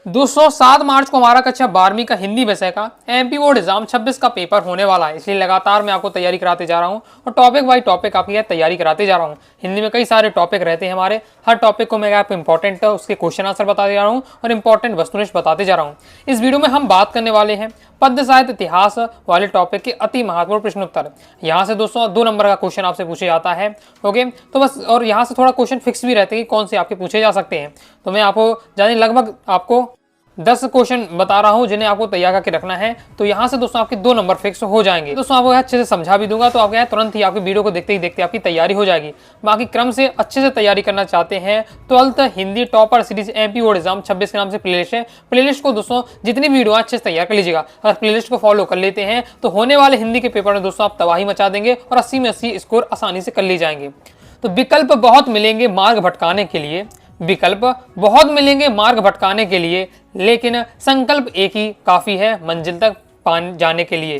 दोस्तों 7 मार्च को हमारा कक्षा 12वीं का हिंदी विषय का एमपी बोर्ड एग्जाम 26 का पेपर होने वाला है, इसलिए लगातार मैं आपको तैयारी कराते जा रहा हूं और टॉपिक बाई टॉपिक आपकी तैयारी कराते जा रहा हूं। हिंदी में कई सारे टॉपिक रहते हैं हमारे, हर टॉपिक को मैं आपको इंपॉर्टेंट उसके क्वेश्चन आंसर बताते जा रहा हूं और इंपॉर्टेंट वस्तुनिष्ठ बताते जा रहा हूं। इस वीडियो में हम बात करने वाले हैं पद्य साहित्य इतिहास वाले टॉपिक के अति महत्वपूर्ण प्रश्न उत्तर। यहाँ से दोस्तों 2 नंबर का क्वेश्चन आपसे पूछा जाता है। ओके, तो बस और यहाँ से थोड़ा क्वेश्चन फिक्स भी रहते हैं कि कौन से आपके पूछे जा सकते हैं। तो मैं आपको जाने लगभग आपको 10 क्वेश्चन बता रहा हूं जिन्हें आपको तैयार करके रखना है। तो यहाँ से दोस्तों आपके 2 नंबर फिक्स हो जाएंगे। दोस्तों आपको अच्छे से समझा भी दूंगा, तो आप तुरंत ही आपकी वीडियो को देखते ही देखते आपकी तैयारी हो जाएगी। बाकी क्रम से अच्छे से तैयारी करना चाहते हैं 12th Hindi topper series MP board exam 26 के नाम से प्लेलिस्ट है। प्लेलिस्ट को दोस्तों जितनी वीडियो अच्छे से तैयार कर लीजिएगा। अगर प्लेलिस्ट को फॉलो कर लेते हैं तो होने वाले हिंदी के पेपर में दोस्तों आप तबाही मचा देंगे और 80 में 80 स्कोर आसानी से कर ले जाएंगे। तो विकल्प बहुत मिलेंगे मार्ग भटकाने के लिए, विकल्प बहुत मिलेंगे मार्ग भटकाने के लिए, लेकिन संकल्प एक ही काफी है मंजिल तक जाने के लिए।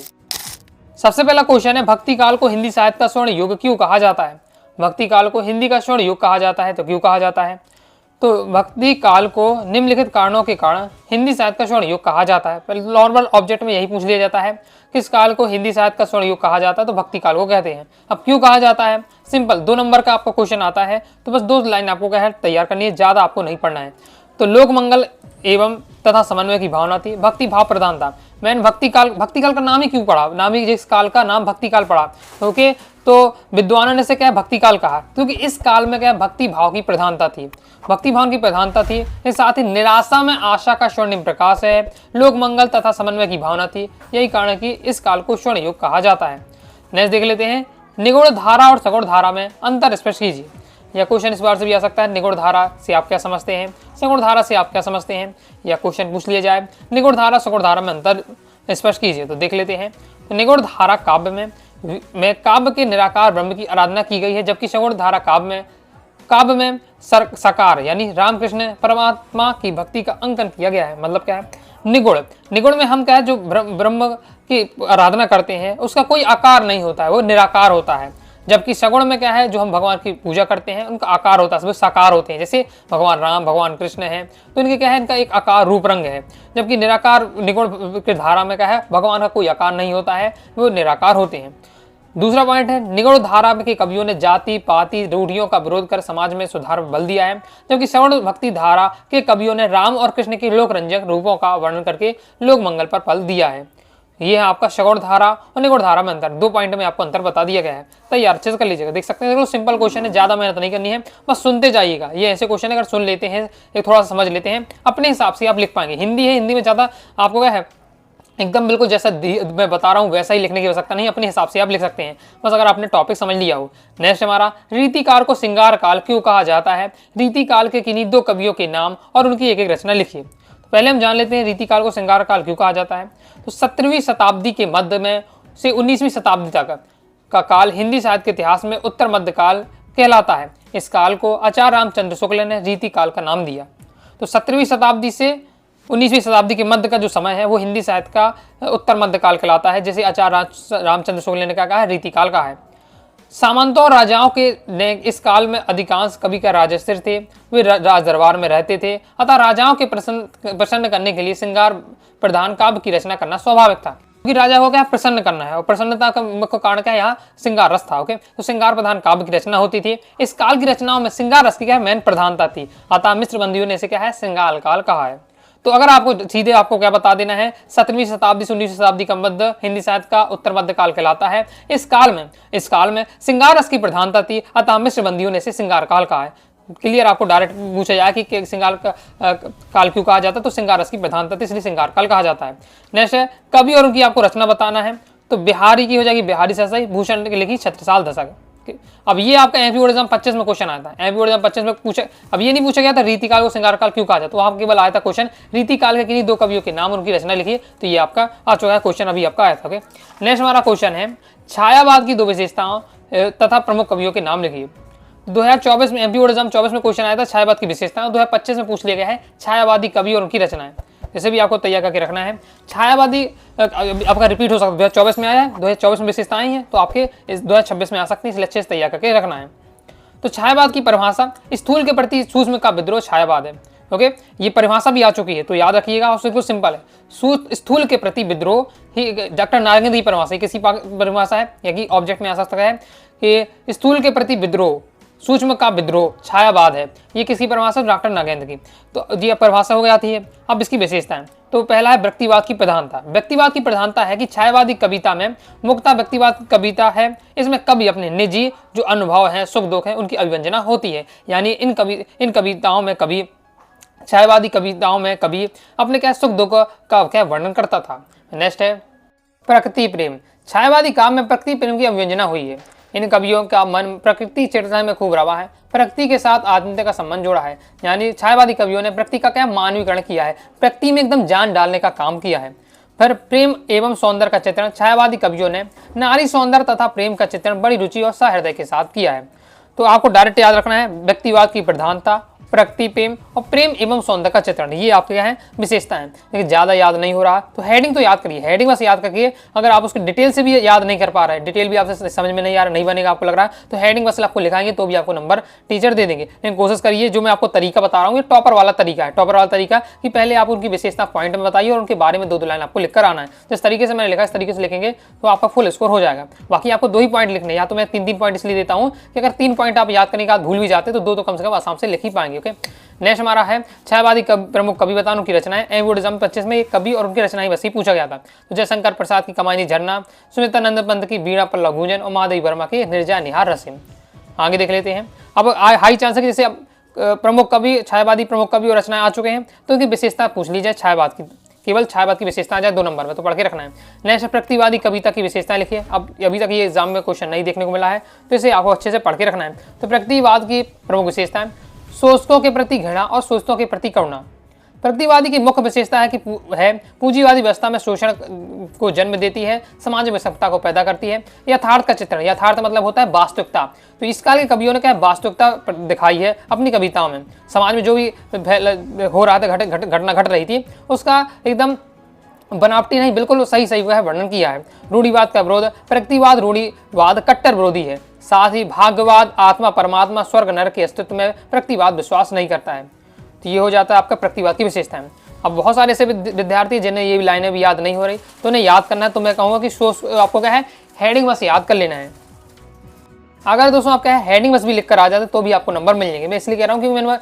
सबसे पहला क्वेश्चन है, भक्ति काल को हिंदी साहित्य का स्वर्ण युग क्यों कहा जाता है? भक्ति काल को हिंदी का स्वर्ण युग कहा जाता है, तो क्यों कहा जाता है? तो भक्ति काल को निम्नलिखित कारणों के कारण हिंदी साहित्य का स्वर्ण युग कहा जाता है। पहले नॉर्मल ऑब्जेक्ट में यही पूछ लिया जाता है, किस काल को हिंदी साहित्य का स्वर्ण युग कहा जाता है, तो भक्ति काल को कहते हैं। अब क्यों कहा जाता है? सिंपल, 2 नंबर का आपका क्वेश्चन आता है, तो बस 2 लाइन आपको क्या है तैयार करनी है, ज्यादा आपको नहीं पढ़ना है। तो लोक मंगल एवं तथा समन्वय की भावना थी, भक्ति भाव प्रधान था। मैंने भक्ति काल का नाम ही क्यों पढ़ा, नाम ही जिस काल का नाम भक्ति काल पढ़ा। ओके, तो विद्वानों ने से क्या भक्ति काल कहा, क्योंकि इस काल में क्या भक्ति भाव की प्रधानता थी, भक्ति भाव की प्रधानता थी। इसके साथ ही निराशा में आशा का स्वर्णिम प्रकाश है, लोक मंगल तथा समन्वय की भावना थी। यही कारण है कि इस काल को स्वर्ण युग कहा जाता है। नेक्स्ट देख लेते हैं, निगूढ़ धारा और सगुण धारा में अंतर स्पष्ट कीजिए। यह क्वेश्चन इस बार से भी आ सकता है, निगूढ़ धारा से आप क्या समझते हैं, सगुण धारा से आप क्या समझते हैं, यह क्वेश्चन पूछ लिया जाए। निगूढ़ धारा सगुण धारा में अंतर स्पष्ट कीजिए। तो देख लेते हैं, निगूढ़ धारा काव्य में काव्य के निराकार ब्रह्म की आराधना की गई है, जबकि सगुण धारा काव्य में साकार यानी रामकृष्ण परमात्मा की भक्ति का अंकन किया गया है। मतलब क्या है, निगुण में हम क्या है जो ब्रह्म की आराधना करते हैं उसका कोई आकार नहीं होता है, वो निराकार होता है। जबकि सगुण में क्या है, जो हम भगवान की पूजा करते हैं उनका आकार होता है, सब साकार होते हैं। जैसे भगवान राम भगवान कृष्ण हैं, तो इनके क्या है, इनका एक आकार रूप रंग है। जबकि निराकार निगुण की धारा में क्या है, भगवान का कोई आकार नहीं होता है, वो निराकार होते हैं। दूसरा पॉइंट है, निगुण धारा के कवियों ने जाति पाति रूढ़ियों का विरोध कर समाज में सुधार बल दिया है, जबकि सगुण भक्ति धारा के कवियों ने राम और कृष्ण के लोक रंजक रूपों का वर्णन करके लोक मंगल पर फल दिया है। ये है आपका सगुण धारा और निगुण धारा में अंतर। 2 पॉइंट में आपको अंतर बता दिया गया है, तैयार अच्छे से कर लीजिएगा। देख सकते हैं सिंपल क्वेश्चन है, ज्यादा मेहनत नहीं करनी है, बस सुनते जाइएगा। ये ऐसे क्वेश्चन अगर सुन लेते हैं, एक थोड़ा सा समझ लेते हैं, अपने हिसाब से आप लिख पाएंगे। हिंदी है, हिंदी में ज्यादा आपको क्या है एकदम बिल्कुल जैसा मैं बता रहा हूँ वैसा ही लिखने की आवश्यकता नहीं, अपने हिसाब से आप लिख सकते हैं, बस अगर आपने टॉपिक समझ लिया हो। नेक्स्ट हमारा, रीतिकार को श्रृंगार काल क्यों कहा जाता है? रीतिकाल के किन्हीं 2 कवियों के नाम और उनकी एक रचना लिखिए। तो पहले हम जान लेते हैं रीतिकाल को श्रृंगार काल क्यों कहा जाता है। तो 17वीं शताब्दी के मध्य में से 19वीं शताब्दी तक का काल हिंदी साहित्य के इतिहास में उत्तर मध्य काल कहलाता है। इस काल को आचार्य रामचंद्र शुक्ल ने रीतिकाल का नाम दिया। तो 17वीं शताब्दी से 19वीं शताब्दी के मध्य का जो समय है वो हिंदी साहित्य का उत्तर मध्य काल कहलाता है, जैसे आचार्य रामचंद्र शुक्ल ने क्या कहा है, रीतिकाल कहा है। सामंतों और राजाओं के ने इस काल में अधिकांश कवि का राजस्थिर थे, वे राज दरबार में रहते थे, अतः राजाओं के प्रसन्न करने के लिए श्रृंगार प्रधान काव्य की रचना करना स्वाभाविक था, क्योंकि राजा को क्या प्रसन्न करना है और प्रसन्नता का मुख्य कारण क्या है, यहाँ श्रृंगार रस था। ओके, तो श्रृंगार प्रधान काव्य की रचना होती थी। इस काल की रचनाओं में श्रृंगार रस की क्या मेन प्रधानता थी, अतः मिश्र बंदियों ने इसे क्या है श्रृंगार काल कहा है। तो अगर आपको सीधे आपको क्या बता देना है, 17वीं शताब्दी से 19वीं शताब्दी का मध्य हिंदी साहित्य का उत्तर मध्य काल कहलाता है। इस काल में श्रृंगार रस की प्रधानता थी, अतः मिश्र बंदियों ने इसे श्रृंगार काल कहा है। क्लियर, आपको डायरेक्ट पूछा जाए कि श्रृंगार काल क्यों कहा जाता है, तो श्रृंगार रस की प्रधानता थी इसलिए श्रृंगार काल कहा जाता है। नेक्स्ट है, कवि और उनकी आपको रचना बताना है। तो बिहारी की हो जाएगी बिहारी ससाई, भूषण की लिखी छत्रसाल दशक। अब ये आपका एमपी बोर्ड एग्जाम 25 में क्वेश्चन आया था। एमपी बोर्ड एग्जाम 25 में पूछा, अब ये नहीं पूछा गया था रीतिकाल को श्रृंगार काल क्यों कहा जाता, तो वहां केवल आया था क्वेश्चन रीतिकाल के किन्हीं 2 कवियों के नाम उनकी रचना लिखिए। तो ये आपका आ चुका है क्वेश्चन, अभी आपका आया था। ओके, नेक्स्ट हमारा क्वेश्चन है, छायावाद की 2 विशेषताओं तथा प्रमुख कवियों के नाम लिखिए। 2024 में एमपी बोर्ड एग्जाम 24 में क्वेश्चन आया था छायावाद की विशेषताएं, 2025 में पूछ लिया गया है छायावादी कवि और उनकी रचनाएं। इसे भी आपको तैयार करके रखना है। छायावादी आपका रिपीट हो सकता है, 2024 में आया है, 2024 में विशेषताएं हैं, तो आपके इस 2026 में आ सकती है, इसलिए अच्छे से तैयार करके रखना है। तो छायावाद की परिभाषा, स्थूल के प्रति सूक्ष्म का विद्रोह छायावाद है। ओके, ये परिभाषा भी आ चुकी है तो याद रखिएगा, और बिल्कुल सिंपल है। स्थूल के प्रति विद्रोह ही डॉक्टर नारंग की परिभाषा, किसी परिभाषा है या कि ऑब्जेक्ट में आ सकता है कि स्थूल के प्रति विद्रोह, सूक्ष्म का विद्रोह छायावाद है। ये किसी परिभाषा डॉक्टर नागेंद्र की, तो ये परिभाषा हो जाती है। अब इसकी विशेषताएं, तो पहला है व्यक्तिवाद की प्रधानता। व्यक्तिवाद की प्रधानता है कि छायावादी कविता में मुक्ता व्यक्तिवाद की कविता है, इसमें कवि अपने निजी जो अनुभव हैं, सुख दुख हैं, उनकी अभिव्यंजना होती है। यानी इन कविताओं में कवि, छायावादी कविताओं में कवि अपने क्या सुख दुख का क्या वर्णन करता था। नेक्स्ट है प्रकृति प्रेम। छायावादी काव्य में प्रकृति प्रेम की अभिव्यंजना हुई है। इन कवियों का मन प्रकृति चेतना में खूब रवा है, प्रकृति के साथ आत्मीयता का संबंध जोड़ा है। यानी छायावादी कवियों ने प्रकृति का क्या मानवीकरण किया है, प्रकृति में एकदम जान डालने का काम किया है। फिर प्रेम एवं सौंदर्य का चित्रण, छायावादी कवियों ने नारी सौंदर्य तथा प्रेम का चित्रण बड़ी रुचि और सहृदय के साथ किया है। तो आपको डायरेक्ट याद रखना है व्यक्तिवाद की प्रधानता, प्रकृति प्रेम और प्रेम एवं सौंदर्य का चित्रण, ये आपके क्या है विशेषता है। लेकिन ज़्यादा याद नहीं हो रहा तो हेडिंग तो याद करिए, हेडिंग बस याद करिए। अगर आप उसकी डिटेल से भी याद नहीं कर पा रहे, डिटेल भी आपसे समझ में नहीं आ रहा, नहीं बनेगा आपको लग रहा है, तो हेडिंग बस आपको लिखाएंगे तो भी आपको नंबर टीचर दे देंगे। लेकिन कोशिश करिए, जो मैं आपको तरीका बता रहा हूँ ये टॉपर वाला तरीका है। टॉपर वाला तरीका कि पहले आप उनकी विशेषता पॉइंट में बताइए और उनके बारे में 2 लाइन आपको लिखकर आना है। जिस तरीके से मैंने लिखा इस तरीके से लिखेंगे तो आपका फुल स्कोर हो जाएगा। बाकी आपको 2 ही पॉइंट लिखने, या तो मैं 3 पॉइंट इसलिए देता हूँ कि अगर 3 पॉइंट आप याद करने के बाद भूल भी जाते तो 2 तो कम से कम आसाम से लिख ही पाएंगे। ओके, नेक्स्ट हमारा है छायावादी प्रमुख कवि बताओ उनकी रचनाएं। एवोडिज्म 25 में एक कवि और उनकी रचनाएं बस ही पूछा गया था। तो जयशंकर प्रसाद की कमानी झरना, सुमित्रानंद पंत की बीड़ा पर लघुजन और महादेवी वर्मा की निर्जय निहार रसीम। आगे देख लेते हैं। अब हाई चांस है कि जैसे प्रमुख कवि, छायावादी प्रमुख कवि और रचनाएं आ चुके हैं तो उनकी विशेषता पूछ ली जाए, छायावाद की, केवल छायावाद की विशेषता आ जाए 2 नंबर में, तो पढ़ के रखना है। नेक्स्ट प्रकृतिवादी कविता की विशेषताएं लिखिए। अब अभी तक ये एग्जाम में क्वेश्चन नहीं देखने को मिला है तो इसे आपको अच्छे से पढ़ के रखना है। तो प्रकृतिवाद की प्रमुख विशेषताएं, शोषकों के प्रति घृणा और शोषितों के प्रति करुणा। प्रकृतिवादी की मुख्य विशेषता है कि पूंजीवादी व्यवस्था में शोषण को जन्म देती है, समाज में सत्ता को पैदा करती है। यथार्थ का चित्रण, यथार्थ मतलब होता है वास्तविकता। तो इस काल के कवियों ने क्या वास्तविकता दिखाई है अपनी कविताओं में। समाज में जो भी हो रहा था, घटना घट रही थी, उसका एकदम बनावटी नहीं, बिल्कुल सही सही वह वर्णन किया है। रूढ़िवाद का विरोध, प्रकृतिवाद रूढ़िवाद कट्टर विरोधी है। साथ ही भाग्यवाद, आत्मा परमात्मा स्वर्ग नरक के अस्तित्व में प्रकृतिवाद विश्वास नहीं करता है। तो ये हो जाता है आपका प्रकृतिवाद की विशेषता है। अब बहुत सारे ऐसे विद्यार्थी जिन्हें ये लाइनें भी याद नहीं हो रही तो उन्हें याद करना है। तो मैं कहूँगा कि आपको क्या है हेडिंग बस याद कर लेना है। अगर दोस्तों आप क्या है हेडिंग बस भी लिख कर आ जाते तो भी आपको नंबर मिल जाएंगे। मैं इसलिए कह रहा हूँ कि मैंने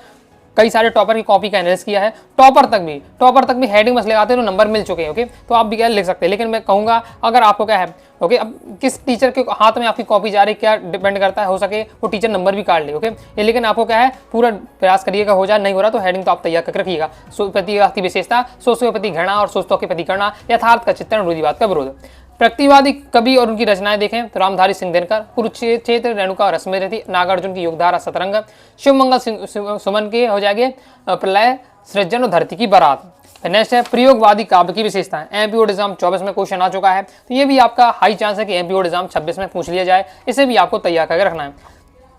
कई सारे टॉपर की कॉपी का एनालिसिस किया है, टॉपर तक भी हेडिंग बस लगाते हैं तो नंबर मिल चुके हैं। ओके, तो आप भी क्या लिख सकते हैं। लेकिन मैं कहूँगा अगर आपको क्या है ओके, अब किस टीचर के हाथ में आपकी कॉपी जा रही है क्या डिपेंड करता है, हो सके वो टीचर नंबर भी काट ले। ओके, ये लेकिन आपको क्या है पूरा प्रयास करिएगा हो जाए, नहीं हो रहा तो हेडिंग तो आप तैयार करके रखिएगा। प्रतिवाद की विशेषता, शोषकों के प्रति घृणा और शोषितों के प्रति करुणा, यथार्थ का चित्रण, रूढ़िवाद का विरोध। प्रकृतिवादी कवि और उनकी रचनाएं देखें तो रामधारी सिंह दिनकर, कुरुक्षेत्र रेणुका रश्मिरथी, नागार्जुन की योगधारा सतरंग, शिवमंगल सुमन के हो जाएंगे प्रलय सृजन और धरती की बारात। नेक्स्ट है प्रयोगवादी काव्य की विशेषताएं। एमपी बोर्ड एग्जाम 24 में क्वेश्चन आ चुका है तो ये भी आपका हाई चांस है कि एमपी बोर्ड एग्जाम 26 में पूछ लिया जाए, इसे भी आपको तैयार करके रखना है।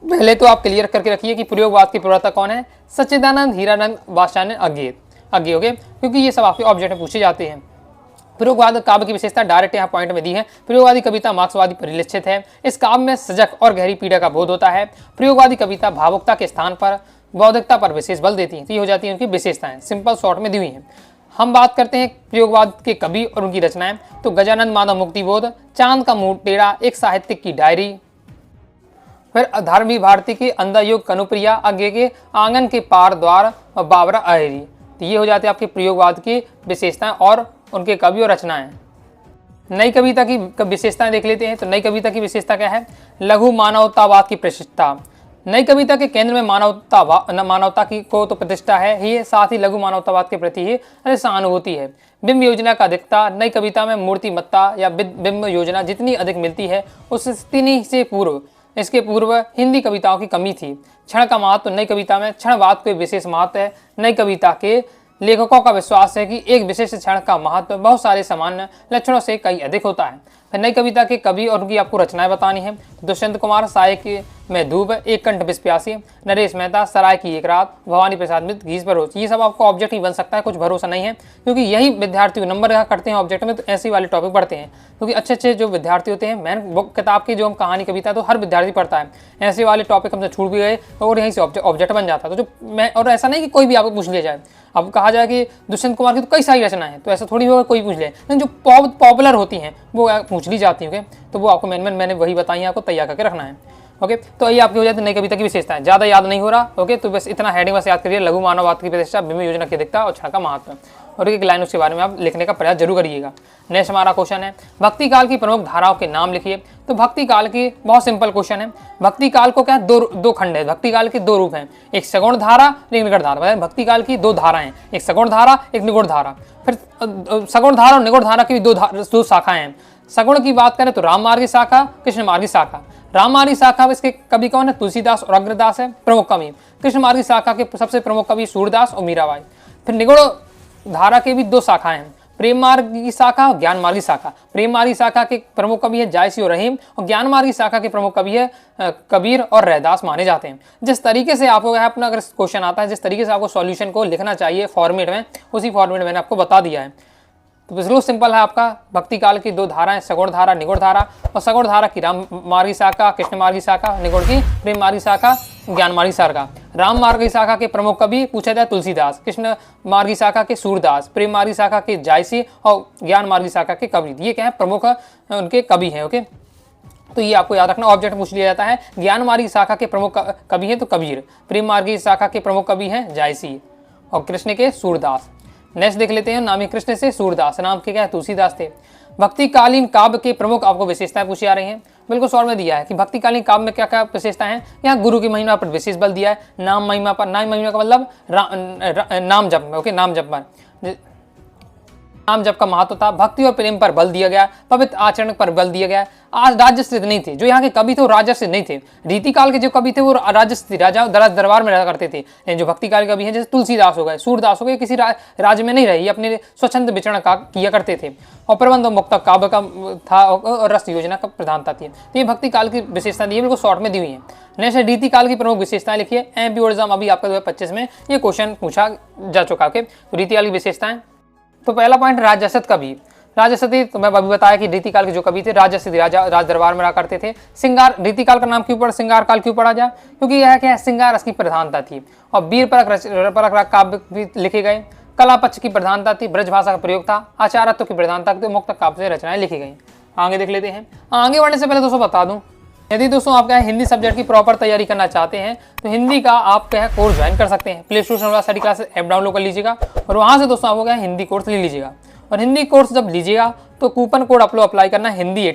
पहले तो आप क्लियर करके रखिए कि प्रयोगवाद की प्रवर्तक कौन है, सच्चिदानंद हीरानंद वात्स्यायन अज्ञे। ओके, क्योंकि ये सब आपके ऑब्जेक्ट में पूछे जाते हैं। प्रयोगवाद काव्य की विशेषता डायरेक्ट यहाँ पॉइंट में दी है। प्रयोगवादी कविता मार्क्सवादी परिलक्षित है। इस काव्य में सजग और गहरी पीड़ा का बोध होता है। प्रयोगवादी कविता भावुकता के स्थान पर बौद्धिकता पर विशेष बल देती है। तो ये हो जाती है उनकी विशेषताएं, सिंपल शॉर्ट में दी हुई हैं। हम बात करते हैं प्रयोगवाद के कवि और उनकी रचनाएं। तो गजानंद माधव मुक्तिबोध, चांद का मुंह टेढ़ा, एक साहित्यिक की डायरी। फिर धार्मी भारती की अंधयुग, कनुप्रिया, अज्ञे के आंगन के पार द्वार और बाबरा अहेरी। तो ये हो जाती है आपकी प्रयोगवाद की विशेषताएं और उनके कवि और रचनाएं। नई कविता की विशेषताएं देख लेते हैं। तो नई कविता की विशेषता क्या है, लघु मानवतावाद की प्रतिष्ठा। नई कविता के केंद्र में मानवता की को तो प्रतिष्ठा है ही, साथ ही लघु मानवतावाद के प्रति ही सहानुभूति है। बिंब योजना का अधिकता, नई कविता में मूर्तिमत्ता या बिंब योजना जितनी अधिक मिलती है उतनी से पूर्व इसके पूर्व हिंदी कविताओं की कमी थी। क्षण का महत्व, नई कविता में क्षणवाद को विशेष महत्व है। नई कविता के लेखकों का विश्वास है कि एक विशेष क्षण का महत्व बहुत सारे सामान्य लक्षणों से कई अधिक होता है। फिर नई कविता के कवि और उनकी आपको रचनाएं बतानी है। दुष्यंत कुमार मैं धूप, एक कंठ विष प्यासी, नरेश मेहता, सराय की एक रात, भवानी प्रसाद मित्र, घीस पर रोज। ये सब आपको ऑब्जेक्ट ही बन सकता है, कुछ भरोसा नहीं है, क्योंकि यही विद्यार्थी नंबर करते हैं ऑब्जेक्ट में, तो ऐसे वाले टॉपिक पढ़ते हैं। क्योंकि अच्छे जो विद्यार्थी होते हैं, मैन बुक किताब की जो हम कहानी कविता तो हर विद्यार्थी पढ़ता है, ऐसे वाले टॉपिक हमसे छूट भी गए और यहीं से ऑब्जेक्ट बन जाता है। तो जो मैं, और ऐसा नहीं कि कोई भी आपको पूछ लिया जाए। अब कहा जाए कि दुष्यंत कुमार की तो कई सारी रचनाएं हैं, तो ऐसा थोड़ी होगा कोई पूछ ले, लेकिन जो पॉपुलर होती हैं वो पूछ ली जाती है। तो वो आपको मैंने वही बताई है, आपको तैयार करके रखना है। ओके, तो ये आपकी हो जाती है नई कविता की विशेषताएं। ज़्यादा याद नहीं हो रहा। ओके, तो बस इतना हेडिंग बस याद करिए, लघु मानववाद की प्रतिष्ठा, भीम योजना की अधिकता और क्षण का महत्व, और एक लाइन उसके बारे में आप लिखने का प्रयास जरूर करिएगा। नेक्स्ट हमारा क्वेश्चन है, भक्ति काल की प्रमुख धाराओं के नाम लिखिए। तो भक्ति काल की बहुत सिंपल क्वेश्चन है। भक्ति काल को क्या दो खंड है, भक्ति काल के दो रूप हैं, एक सगुण धारा, एक निगुण धारा। भक्ति काल की दो धाराएं, एक सगुण धारा, एक निगुण धारा। फिर सगुण धारा और निगुण धारा की दो शाखाएं हैं। सगुण की बात करें तो राम मार्ग की शाखा, कृष्ण मार्ग की शाखा। राम मार्ग की शाखा इसके कवि कौन है? तुलसीदास और अग्रदास है प्रमुख कवि। कृष्ण मार्ग की शाखा के सबसे प्रमुख कवि सूरदास और मीराबाई। फिर निगुण धारा के भी दो शाखाएं हैं, प्रेम मार्ग की शाखा और ज्ञान मार्ग की शाखा। प्रेम मार्ग की शाखा के प्रमुख कवि है जायसी और रहीम, और ज्ञान मार्ग की शाखा के प्रमुख कवि है कबीर और रैदास माने जाते हैं। जिस तरीके से आपको अपना अगर क्वेश्चन आता है, जिस तरीके से आपको सॉल्यूशन को लिखना चाहिए फॉर्मेट में, उसी फॉर्मेट में मैंने आपको बता दिया है। तो बिल्कुल सिंपल है आपका, भक्ति काल की दो धाराएं, सगुण धारा, निगुण धारा। और सगुण धारा की राम मार्ग की शाखा, कृष्ण मार्ग की शाखा, निगुण की प्रेम मार्ग की शाखा, ज्ञान मार्ग की शाखा। राम मार्ग की शाखा के प्रमुख कवि पूछा जाए तुलसीदास, कृष्ण मार्ग की शाखा के सूरदास, प्रेम मार्ग की शाखा के जायसी और ज्ञान मार्ग की शाखा के कबीर। ये क्या है? प्रमुख उनके कवि हैं। ओके, तो ये आपको याद रखना, ऑब्जेक्ट पूछ लिया जाता है। ज्ञान मार्ग की शाखा के प्रमुख कवि हैं तो कबीर, प्रेम मार्ग की शाखा के प्रमुख कवि हैं जायसी और कृष्ण के सूरदास। नेक्स्ट देख लेते हैं, नामी कृष्ण से सूरदास, नाम के क्या है? तुलसीदास थे। भक्तिकालीन काव्य के प्रमुख आपको विशेषताएं पूछी जा रही हैं। बिल्कुल शॉर्ट में दिया है कि भक्तिकालीन काव्य में क्या क्या विशेषताएं हैं। यहाँ गुरु की महिमा पर विशेष बल दिया है, नाम महिमा पर। नाम महिमा का मतलब नाम जप में। ओके, नाम जप पर, नाम जप का महत्व था। भक्ति और प्रेम पर बल दिया गया, पवित्र आचरण पर बल दिया गया। आज राजस्व नहीं थे, जो यहाँ के कवि थे वो राजस्व नहीं थे। रीति काल के जो कवि थे वो राजस्व, राजा दरबार में रहा करते थे। लेकिन जो भक्ति काल के कवि हैं जैसे तुलसीदास हो गए, सूरदास हो गए, किसी राज्य में नहीं रहे, ये अपने स्वच्छंद विचरण का किया करते थे। और प्रबंध मुक्त काव्य का था और रस योजना का प्रधानता थी। तो ये भक्ति काल की विशेषता दी है, बिल्कुल शॉर्ट में दी हुई है। नेक्स्ट रीति काल की प्रमुख विशेषताएं लिखिए। एमपी बोर्ड एग्जाम अभी आपका 2025 में ये क्वेश्चन पूछा जा चुका है। रीति काल की विशेषताएं, तो पहला पॉइंट राजसत कवि। राजसती, तो मैं अभी बताया कि रीतिकाल के जो कवि थे राजसती, राजा राज दरबार में रहा करते थे। श्रृंगार, रीतिकाल का नाम क्यों पड़ा, श्रृंगार काल क्यों पड़ा जा? क्योंकि यह क्या है, श्रृंगार रस की प्रधानता थी। और वीर परक काव्य भी लिखे गए। कला पक्ष की प्रधानता थी, ब्रज भाषा का प्रयोग था। आचारत्व की प्रधानता थी, मुक्त काव्य से रचनाएं लिखी गई। आगे देख लेते हैं। आगे बढ़ने से पहले दोस्तों बता दूं, यदि दोस्तों आप क्या है हिंदी सब्जेक्ट की प्रॉपर तैयारी करना चाहते हैं तो हिंदी का आप क्या है कोर्स ज्वाइन कर सकते हैं। Play store study classes app download कर लीजिएगा और वहां से दोस्तों आपको क्या है हिंदी कोर्स ले लीजिएगा। और हिंदी कोर्स जब लीजिएगा तो कूपन कोड आप लोग अप्लाई करना है हिंदी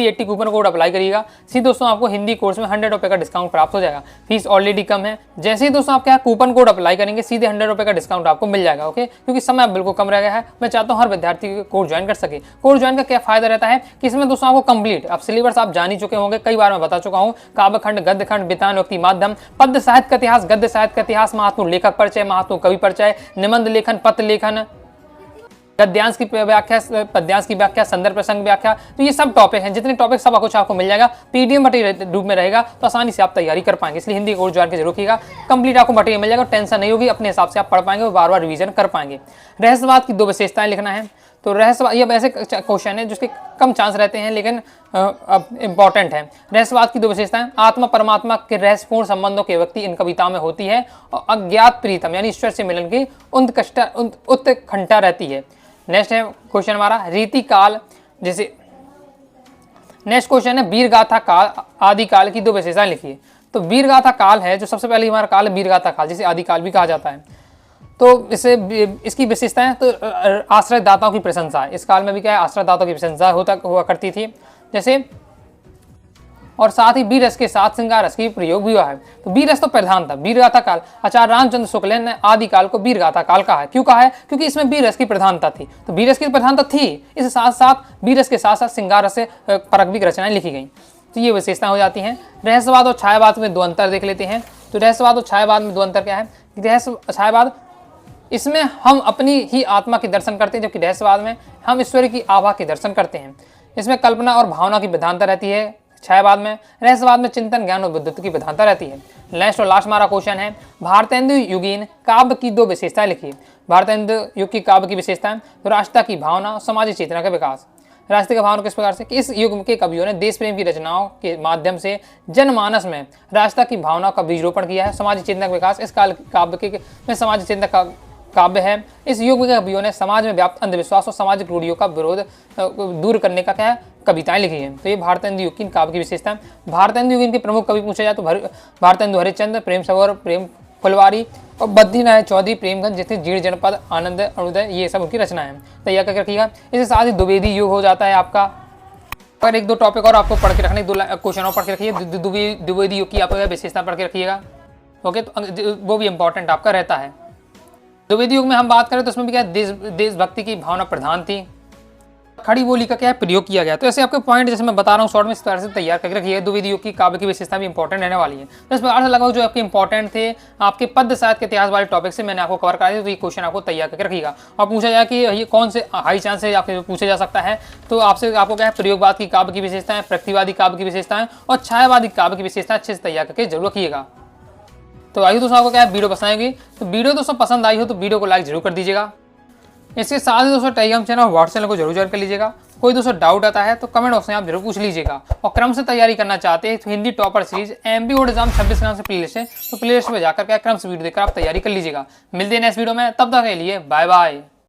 80 कूपन कोड अप्लाई करिएगा। सी दोस्तों आपको हिंदी कोर्स में 100 रुपये का डिस्काउंट प्राप्त हो जाएगा। फीस ऑलरेडी कम है। जैसे ही दोस्तों आप क्या कूपन कोड अप्लाई करेंगे सीधे 100 रुपये का डिस्काउंट आपको मिल जाएगा। ओके, क्योंकि समय बिल्कुल कम रह गया है। मैं चाहता हूँ हर विद्यार्थी कोर्स ज्वाइन कर सके। कोर्स ज्वाइन का क्या फायदा रहता है कि इसमें दोस्तों आपको कंप्लीट, अब सिलेबस आप जान ही चुके होंगे, कई बार मैं बता चुका हूँ। काव्य खंड, गद्य खंड, वितान, व्यक्ति, माध्यम, पद्य साहित्य का इतिहास, गद्य साहित्य का इतिहास, महत्वपूर्ण लेखक परिचय, महत्वपूर्ण कवि परिचय, निबंध लेखन, पत्र लेखन, गद्यांश की व्याख्या, पद्यांश की व्याख्या, संदर्भ प्रसंग व्याख्या। तो ये सब टॉपिक हैं, जितने टॉपिक सब कुछ आपको मिल जाएगा। पीडीएफ मटेरियल रूप में रहेगा तो आसानी से आप तैयारी कर पाएंगे। इसलिए हिंदी कोर्स ज्वाइन के जरूर कीजिएगा। कंप्लीट आपको मटेरियल मिल जाएगा, टेंशन नहीं होगी, अपने हिसाब से आप पढ़ पाएंगे और बार बार रिवीजन कर पाएंगे। रहस्यवाद की 2 विशेषताएं लिखना है। तो रहस्यवाद ये ऐसे क्वेश्चन है जिसके कम चांस रहते हैं लेकिन इंपॉर्टेंट है। रहस्यवाद की 2 विशेषताएं, आत्मा परमात्मा के रहस्यपूर्ण संबंधों की व्यक्ति इन कविताओं में होती है और अज्ञात प्रीतम यानी ईश्वर से मिलन की उत्कंठा रहती है। नेक्स्ट है क्वेश्चन हमारा रीति काल, जैसे नेक्स्ट क्वेश्चन है वीर गाथा काल, आदि काल की 2 विशेषताएं लिखिए। तो वीर गाथा काल है जो सबसे पहले हमारा काल है वीर गाथा काल, जिसे आदि काल भी कहा जाता है। तो इसकी विशेषताएं तो आश्रय दाताओं की प्रशंसा है। इस काल में भी क्या है आश्रय दाताओं की प्रशंसा हुआ करती थी जैसे, और साथ ही वीर रस के साथ श्रृंगार रस की प्रयोग भी हुआ है। तो वीर रस तो प्रधान था, वीर गाथा काल। आचार्य रामचंद्र शुक्ल ने आदि काल को वीर गाथा काल कहा है। क्यों कहा है? क्योंकि इसमें वीर रस की प्रधानता थी। तो वीर रस की प्रधानता थी, इस साथ साथ वीर रस के साथ साथ श्रृंगार रस से परक भी रचनाएं लिखी गई। तो ये विशेषताएं हो जाती हैं। रहस्यवाद और छायावाद में 2 अंतर देख लेते हैं। तो रहस्यवाद और छायावाद में 2 अंतर क्या है? रहस्य छायावाद, इसमें हम अपनी ही आत्मा के दर्शन करते हैं, जबकि रहस्यवाद में हम ईश्वर की आभा के दर्शन करते हैं। इसमें कल्पना और भावना की प्रधानता रहती है छायावाद में, रहस्यवाद में चिंतन, ज्ञान और बुद्धित्व की प्रधानता रहती है। नेक्स्ट और लास्ट हमारा क्वेश्चन है, भारतेंदु युगीन काव्य की 2 विशेषताएं लिखिए। भारतेंदु युग की काव्य की विशेषताएं, राष्ट्रता की भावना और सामाजिक चेतना का विकास। राष्ट्र का भावना किस प्रकार से कि इस युग के कवियों ने देश प्रेम की रचनाओं के माध्यम से जनमानस में राष्ट्रता की भावना का बीज रोपण किया है। सामाजिक चेतना का विकास, इस काल काव्य के में सामाजिक चेतना का काव्य है। इस युग के कवियों ने समाज में व्याप्त अंधविश्वास और सामाजिक रूढ़ियों का विरोध दूर करने का क्या है कविताएं लिखी हैं। तो ये भारतेंदु युगीन काव्य की विशेषता है। भारतेंदु युगीन के प्रमुख कवि पूछा जाए तो भारतेंदु हरिश्चंद्र, प्रेम सरोवर, प्रेम फुलवारी और बद्रीनारायण चौधरी, प्रेमगंज जैसे जीर्ण जनपद, आनंद अरुणोदय, ये सब उनकी रचना है। तैयार करके रखिएगा। इसके साथ ही द्विवेदी युग हो जाता है आपका। पर 1-2 टॉपिक और आपको पढ़ के रखने, 2 क्वेश्चन और पढ़ के रखिए। द्विवेदी युग की आपको विशेषता पढ़ के रखिएगा। ओके, तो वो भी इंपॉर्टेंट आपका रहता है। द्विवेदी युग में हम बात करें तो उसमें भी क्या देशभक्ति की भावना प्रधान थी। खड़ी बोली का क्या है प्रयोग किया गया। तो ऐसे आपके पॉइंट जैसे मैं बता रहा हूँ शॉर्ट में इस तरह से तैयार करके रखिए। द्विवेदी युग की काव्य की विशेषता भी इंपॉर्टेंट रहने वाली है। तो इस प्रकार से लगभग जो आपके इंपॉर्टेंट थे आपके पद्य साहित्य के इतिहास वाले टॉपिक से मैंने आपको कवर करा दिया। तो ये क्वेश्चन आपको तैयार करके रखिएगा। और पूछा जाए कि ये कौन से हाई चांस से आपसे पूछा जा सकता है, तो आपको क्या है प्रयोगवाद की काव्य की विशेषताएं, प्रगतिवादी काव्य की विशेषताएं और छायावादी काव्य की विशेषताएं अच्छे से तैयार करके जरूर रखिएगा। तो आइए दोस्तों, आपको क्या है वीडियो पसंद आएगी तो वीडियो दोस्तों पसंद आई हो तो वीडियो को लाइक जरूर कर दीजिएगा। इसके साथ ही दोस्तों टेलीग्राम चैनल और व्हाट्सएप चैनल को जरूर ज्वाइन कर लीजिएगा। कोई दोस्तों डाउट आता है तो कमेंट बॉक्स में आप जरूर पूछ लीजिएगा। और क्रम से तैयारी करना चाहते हैं तो Hindi topper series MP board exam 26 नाम से प्लेलिस्ट है, तो प्लेलिस्ट में जाकर क्रम से वीडियो देखकर आप तैयारी कर लीजिएगा। मिलते हैं नेक्स्ट वीडियो में, तब तक के लिए बाय बाय।